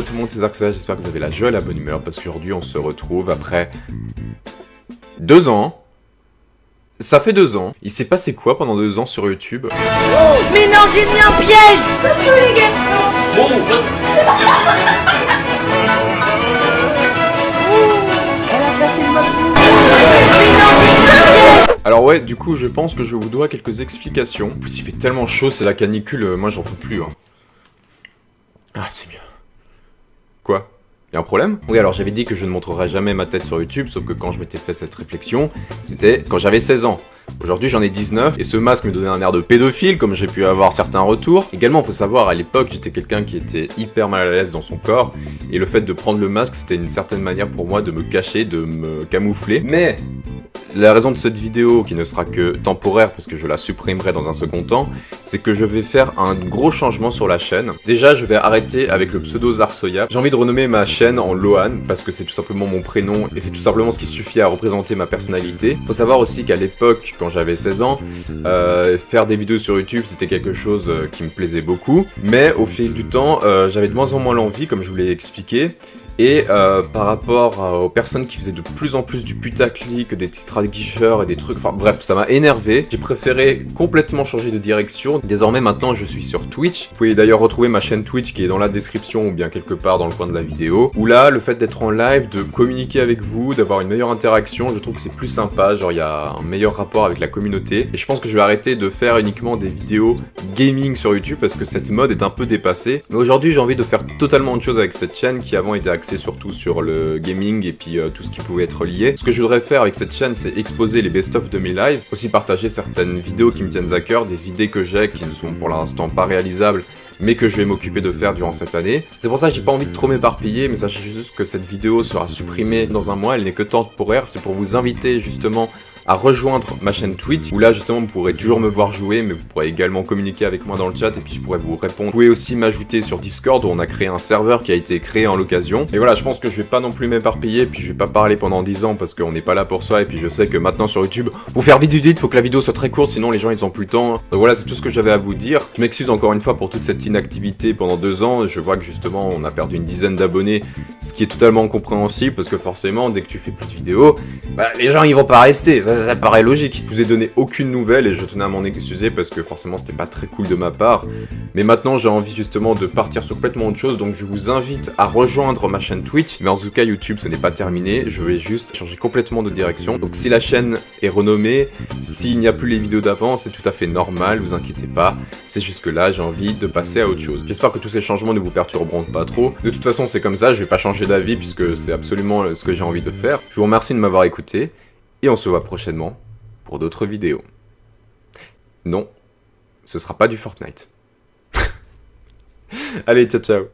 tout le monde, c'est Zarxoya, j'espère que vous avez la joie et la bonne humeur, parce qu'aujourd'hui on se retrouve après 2 ans. Ça fait 2 ans. Il s'est passé quoi pendant 2 ans sur YouTube? Mais non, j'ai mis un piège! Coucou les garçons! Elle a passé le mode. Mais non, j'ai mis un piège! Alors ouais, du coup je pense que je vous dois quelques explications. En plus il fait tellement chaud, c'est la canicule, moi j'en peux plus. Hein. Ah c'est mieux. Quoi? Y'a un problème? Oui, alors j'avais dit que je ne montrerai jamais ma tête sur YouTube, sauf que quand je m'étais fait cette réflexion, c'était quand j'avais 16 ans. Aujourd'hui j'en ai 19, et ce masque me donnait un air de pédophile, comme j'ai pu avoir certains retours. Également, faut savoir, à l'époque, j'étais quelqu'un qui était hyper mal à l'aise dans son corps, et le fait de prendre le masque, c'était une certaine manière pour moi de me cacher, de me camoufler. Mais la raison de cette vidéo, qui ne sera que temporaire, parce que je la supprimerai dans un second temps, c'est que je vais faire un gros changement sur la chaîne. Déjà, je vais arrêter avec le pseudo Zarxoya. J'ai envie de renommer ma chaîne en Lohan, parce que c'est tout simplement mon prénom, et c'est tout simplement ce qui suffit à représenter ma personnalité. Faut savoir aussi qu'à l'époque, quand j'avais 16 ans, faire des vidéos sur YouTube, c'était quelque chose qui me plaisait beaucoup. Mais au fil du temps, j'avais de moins en moins l'envie, comme je vous l'ai expliqué. Et par rapport aux personnes qui faisaient de plus en plus du putaclic, des titres aguicheurs et des trucs, enfin bref, ça m'a énervé. J'ai préféré complètement changer de direction. Désormais, maintenant, je suis sur Twitch. Vous pouvez d'ailleurs retrouver ma chaîne Twitch qui est dans la description ou bien quelque part dans le coin de la vidéo. Où là, le fait d'être en live, de communiquer avec vous, d'avoir une meilleure interaction, je trouve que c'est plus sympa. Genre, il y a un meilleur rapport avec la communauté. Et je pense que je vais arrêter de faire uniquement des vidéos gaming sur YouTube parce que cette mode est un peu dépassée. Mais aujourd'hui, j'ai envie de faire totalement autre chose avec cette chaîne qui avant était axée surtout sur le gaming et puis tout ce qui pouvait être lié. Ce que je voudrais faire avec cette chaîne, c'est exposer les best-of de mes lives, aussi partager certaines vidéos qui me tiennent à cœur, des idées que j'ai qui ne sont pour l'instant pas réalisables, mais que je vais m'occuper de faire durant cette année. C'est pour ça que j'ai pas envie de trop m'éparpiller, mais sachez juste que cette vidéo sera supprimée dans un mois, elle n'est que temporaire, c'est pour vous inviter justement à rejoindre ma chaîne Twitch, où là justement vous pourrez toujours me voir jouer, mais vous pourrez également communiquer avec moi dans le chat et puis je pourrai vous répondre. Vous pouvez aussi m'ajouter sur Discord où on a créé un serveur qui a été créé en l'occasion. Et voilà, je pense que je vais pas non plus m'éparpiller, puis je vais pas parler pendant 10 ans parce qu'on n'est pas là pour ça, et puis je sais que maintenant sur YouTube, pour faire vite, il faut que la vidéo soit très courte, sinon les gens ils ont plus le temps. Donc voilà, c'est tout ce que j'avais à vous dire. Je m'excuse encore une fois pour toute cette inactivité pendant 2 ans, je vois que justement on a perdu une dizaine d'abonnés, ce qui est totalement compréhensible parce que forcément dès que tu fais plus de vidéos, bah les gens ils vont pas rester, ça paraît logique. Je vous ai donné aucune nouvelle et je tenais à m'en excuser parce que forcément c'était pas très cool de ma part. Mais maintenant j'ai envie justement de partir sur complètement autre chose, donc je vous invite à rejoindre ma chaîne Twitch. Mais en tout cas YouTube ce n'est pas terminé, je vais juste changer complètement de direction. Donc si la chaîne est renommée, s'il n'y a plus les vidéos d'avant, c'est tout à fait normal, vous inquiétez pas. C'est juste que là j'ai envie de passer à autre chose. J'espère que tous ces changements ne vous perturberont pas trop. De toute façon c'est comme ça, je vais pas changer d'avis puisque c'est absolument ce que j'ai envie de faire. Je vous remercie de m'avoir écouté et on se voit prochainement pour d'autres vidéos. Non, ce sera pas du Fortnite. Allez, ciao ciao.